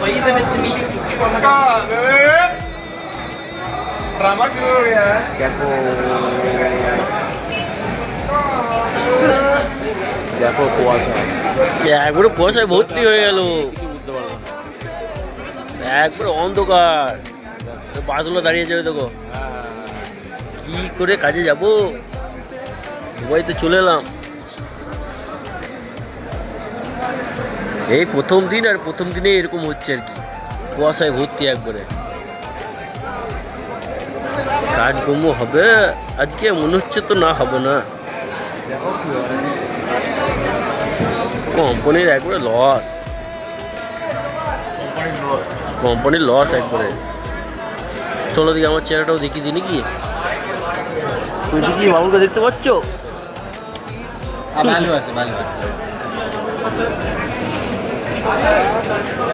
वही से विच मी ड्रामा क्यों हो गया है? দেখো দেখো কুয়াশা একবারে কুয়াশায় ভর্তি হয়ে গেল, কিছু বুঝতে পারবো না। একবারে অন্ধকার। বাসগুলো দাঁড়িয়ে যাবে দেখো, কি করে কাজে যাব? দুবাই তো চলে এলাম, এই প্রথম দিন, আর প্রথম দিনে এরকম হচ্ছে আর কি, কুয়াশায় ভর্তি একবারে। কাজকর্ম হবে আজকে মনে হচ্ছে তো, না হবে না। দেখো কি হয়। কোম্পানির একবারে লস, কোম্পানির লস একবারে। চলো দিকে আমার চেহারাটাও দেখিয়ে দিই নাকি? তুই কি বাবুকে দেখতে পাচ্ছ? ভালো আছে ভালো আছে।